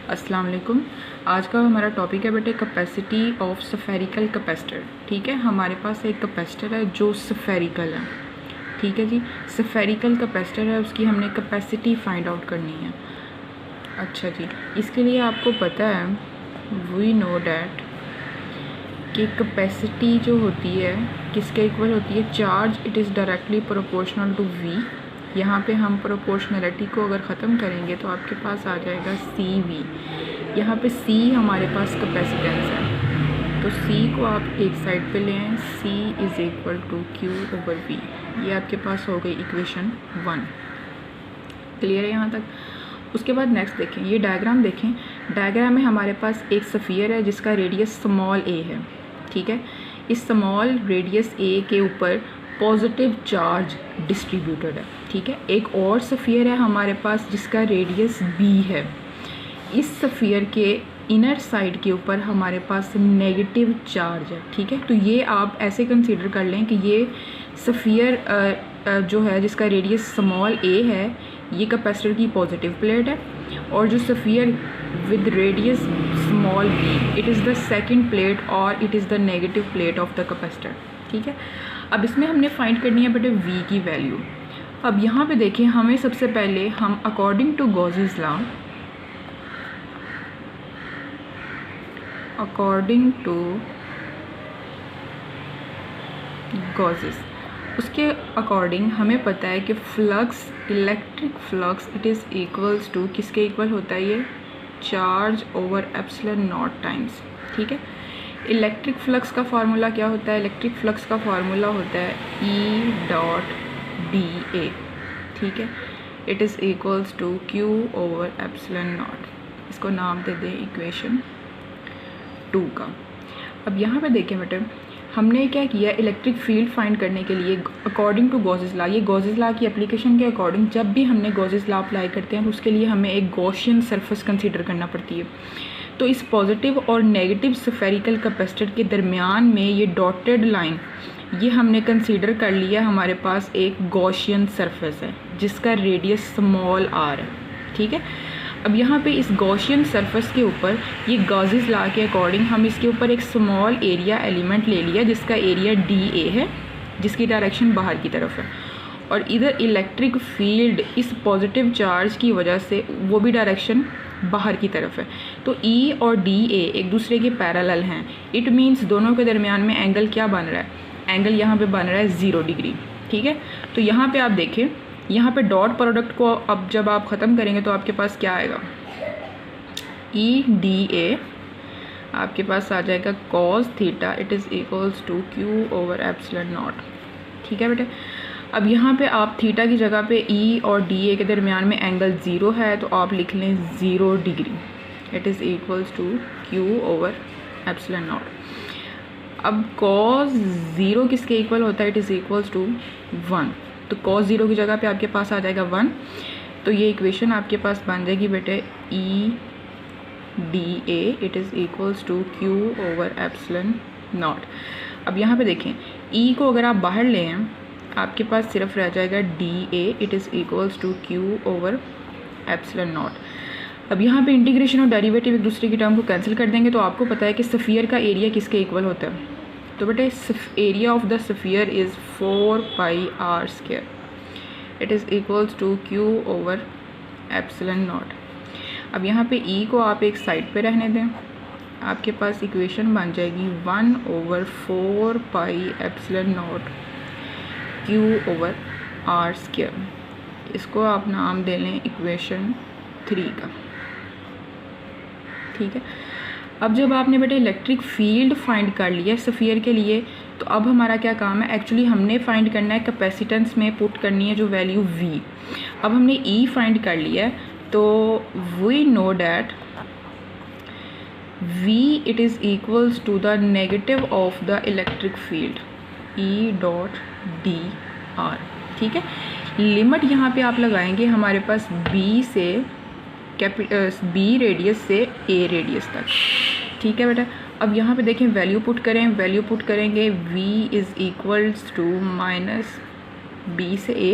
अस्सलाम वालेकुम। आज का हमारा टॉपिक है बेटे कैपेसिटी ऑफ स्फेरिकल कैपेसिटर। ठीक है, हमारे पास एक कैपेसिटर है जो स्फेरिकल है। ठीक है जी, स्फेरिकल कैपेसिटर है, उसकी हमने कैपेसिटी फाइंड आउट करनी है। अच्छा जी, इसके लिए आपको पता है वी नो डैट कि कैपेसिटी जो होती है किसके इक्वल होती है, charge it is directly proportional to V. यहाँ पे हम प्रोपोर्शनलिटी को अगर ख़त्म करेंगे तो आपके पास आ जाएगा सी वी। यहाँ पे सी हमारे पास कैपेसिटेंस है, तो सी को आप एक साइड पे ले आएँ, C is equal to Q over V. ये आपके पास हो गई इक्वेशन 1। क्लियर है यहाँ तक? उसके बाद नेक्स्ट देखें, ये डायग्राम देखें। डायग्राम में हमारे पास एक स्फीयर है जिसका रेडियस स्मॉल ए है। ठीक है, इस स्मॉल रेडियस ए के ऊपर पॉजिटिव चार्ज डिस्ट्रीब्यूटेड है। ठीक है, एक और स्फीयर है हमारे पास जिसका रेडियस बी है। इस स्फीयर के इनर साइड के ऊपर हमारे पास नेगेटिव चार्ज है। ठीक है, तो ये आप ऐसे कंसीडर कर लें कि ये स्फीयर जो है जिसका रेडियस स्मॉल ए है, ये कैपेसिटर की पॉजिटिव प्लेट है, और जो sphere with radius small B, it is the second plate और it is the negative plate of the capacitor. ठीक है, अब इसमें हमने फाइंड करनी है बेटे v की वैल्यू। अब यहाँ पे देखें, हमें सबसे पहले हम according to Gauss's law, according to Gauss's, उसके अकॉर्डिंग हमें पता है कि flux, electric flux it is equals to, किसके इक्वल होता है ये, charge over epsilon not times. ठीक है, इलेक्ट्रिक फ्लक्स का फार्मूला क्या होता है, इलेक्ट्रिक फ्लक्स का फार्मूला होता है ई डॉट डी ए। ठीक है, it is equals to Q over epsilon not. इसको नाम दे दें इक्वेशन 2 का। अब यहाँ पे देखें बेटे, हमने क्या किया, इलेक्ट्रिक फील्ड फाइंड करने के लिए अकॉर्डिंग टू गॉसेस लॉ, ये गॉसेस लॉ की एप्लीकेशन के अकॉर्डिंग जब भी हमने गॉसेस लॉ अप्लाई करते हैं तो उसके लिए हमें एक गॉसियन सरफेस कंसीडर करना पड़ती है। तो इस पॉजिटिव और नेगेटिव स्फेरिकल कैपेसिटर के दरमियान में ये डॉटेड लाइन, ये हमने कंसीडर कर लिया, हमारे पास एक गॉसियन सरफेस है जिसका रेडियस स्मॉल आर है। ठीक है, अब यहाँ पे इस गॉसियन सरफेस के ऊपर ये गॉसेस लॉ के अकॉर्डिंग हम इसके ऊपर एक स्मॉल एरिया एलिमेंट ले लिया जिसका एरिया डी ए है, जिसकी डायरेक्शन बाहर की तरफ है, और इधर इलेक्ट्रिक फील्ड इस पॉजिटिव चार्ज की वजह से वो भी डायरेक्शन बाहर की तरफ है। तो E और DA एक दूसरे के पैरेलल हैं। इट मीन्स दोनों के दरमियान में एंगल क्या बन रहा है, एंगल यहाँ पे बन रहा है 0 डिग्री। ठीक है, तो यहाँ पे आप देखें, यहाँ पे डॉट प्रोडक्ट को अब जब आप ख़त्म करेंगे तो आपके पास क्या आएगा, EDA आपके पास आ जाएगा cos theta, it is equals to Q over epsilon not. ठीक है बेटे, अब यहाँ पे आप थीटा की जगह पे E और DA के दरमियान में एंगल 0 है, तो आप लिख लें 0 degree, it is equals to Q over epsilon not. अब cos 0 किसके इक्वल होता है, इट इज़ इक्वल्स टू 1, तो cos 0 की जगह पे आपके पास आ जाएगा 1। तो ये इक्वेशन आपके पास बन जाएगी बेटे EDA it is equals to Q over epsilon not. अब यहाँ पे देखें, E को अगर आप बाहर ले आएं, आपके पास सिर्फ रह जाएगा DA it is equals to Q over epsilon not. अब यहाँ पे इंटीग्रेशन और डेरिवेटिव एक दूसरे की टर्म को कैंसिल कर देंगे, तो आपको पता है कि स्फीयर का एरिया किसके इक्वल होता है, तो बेटे area of the sphere is 4 pi R square, it is equals to Q over epsilon not. अब यहाँ पे E को आप एक साइड पे रहने दें, आपके पास इक्वेशन बन जाएगी 1/4 pi epsilon not Q over R square. इसको आप नाम दे लें इक्वेशन 3 का। ठीक है, अब जब आपने बेटे इलेक्ट्रिक फील्ड फाइंड कर लिया स्फीयर के लिए, तो अब हमारा क्या काम है, एक्चुअली हमने फाइंड करना है कैपेसिटेंस में पुट करनी है जो वैल्यू V। अब हमने E फाइंड कर लिया है, तो we know that V it is equals to the negative of the electric field E dot D R. ठीक है, लिमिट यहाँ पे आप लगाएंगे हमारे पास B से B रेडियस से A रेडियस तक। ठीक है बेटा, अब यहाँ पे देखें, वैल्यू पुट करें, वैल्यू पुट करेंगे V is equals to minus B से A,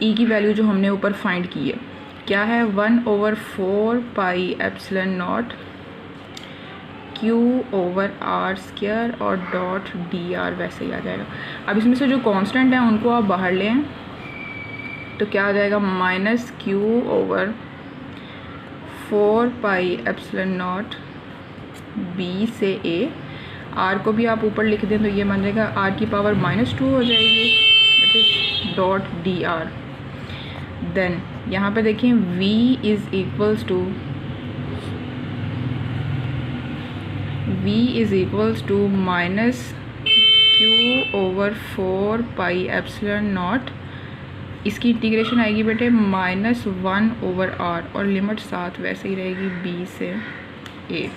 E की वैल्यू जो हमने ऊपर फाइंड की है क्या है 1/4 pi epsilon not Q over R square और डॉट dr वैसे ही आ जाएगा। अब इसमें से जो कांस्टेंट है उनको आप बाहर लें तो क्या आ जाएगा -Q over 4 pi epsilon not B से A। R को भी आप ऊपर लिख दें तो ये बन जाएगा R की पावर -2 हो जाएगी, it is dot dr। Then यहाँ पे देखें V is equals to -Q over 4 pi epsilon not, इसकी इंटीग्रेशन आएगी बेटे -1/r और लिमिट साथ वैसे ही रहेगी B से A।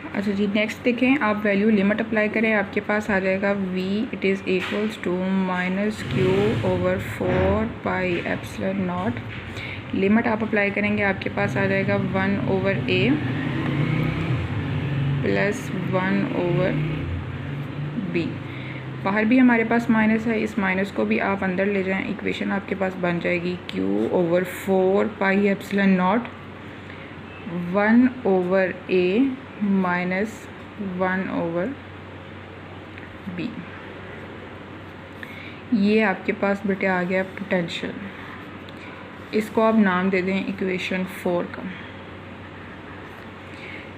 अच्छा जी, नेक्स्ट देखें, आप वैल्यू लिमिट अप्लाई करें, आपके पास आ जाएगा V it is equals to -Q over 4 pi epsilon not. Limit आप अप्लाई करेंगे, आपके पास आ जाएगा 1/A प्लस 1/B। बाहर भी हमारे पास माइनस है, इस माइनस को भी आप अंदर ले जाएं, इक्वेशन आपके पास बन जाएगी Q over 4 pi epsilon not 1/A minus 1/B। ये आपके पास बेटे आ गया पोटेंशियल। इसको आप नाम दे दें इक्वेशन 4 का।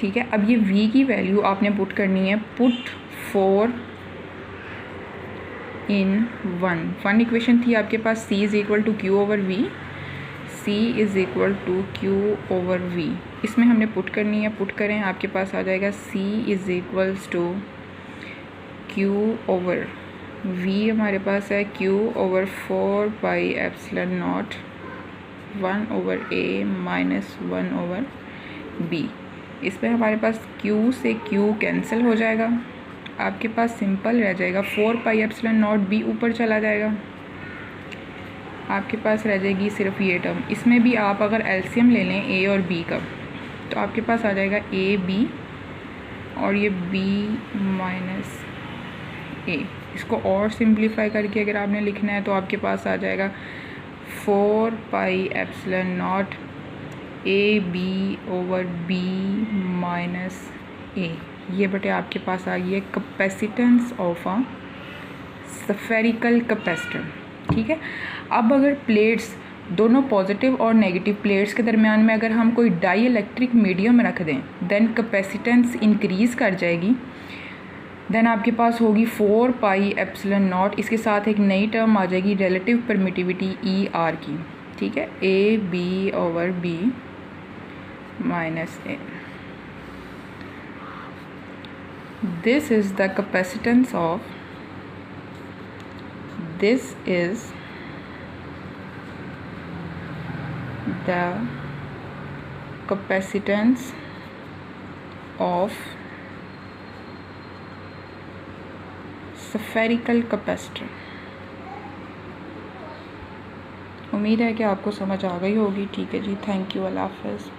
ठीक है, अब ये V की वैल्यू आपने पुट करनी है, पुट 4 इन 1 इक्वेशन थी आपके पास C is equal to Q over V, C is equal to Q over V। इसमें हमने पुट करनी है, पुट करें, आपके पास आ जाएगा C is equals to Q over V, हमारे पास है Q over 4 pi epsilon not 1/A minus 1/B। इसमें हमारे पास Q से Q कैंसिल हो जाएगा, आपके पास सिंपल रह जाएगा 4 पाई एप्सिलॉन नॉट B ऊपर चला जाएगा, आपके पास रह जाएगी सिर्फ ये टर्म। इसमें भी आप अगर एलसीएम ले लें A और B का तो आपके पास आ जाएगा AB और ये B माइनस A। इसको और सिंप्लीफाई करके अगर आपने लिखना है तो आपके पास आ जाएगा 4 pi epsilon not AB over B minus A। ये बेटे आपके पास आ गई है capacitance of a spherical capacitor. ठीक है, अब अगर प्लेट्स दोनों पॉजिटिव और नेगेटिव प्लेट्स के दरमियान में अगर हम कोई डाई इलेक्ट्रिक मीडियम रख दें देन कैपेसिटेंस इंक्रीज़ कर जाएगी। देन आपके पास होगी 4 पाई एप्सिलॉन नॉट, इसके साथ एक नई टर्म आ जाएगी रिलेटिव परमिटिविटी ER की। ठीक है, AB over B minus A। This is the capacitance of, this is the capacitance of spherical capacitor. उम्मीद है कि आपको समझ आ गई होगी। ठीक है जी, थैंक यू, अल्लाह हाफ़िज़।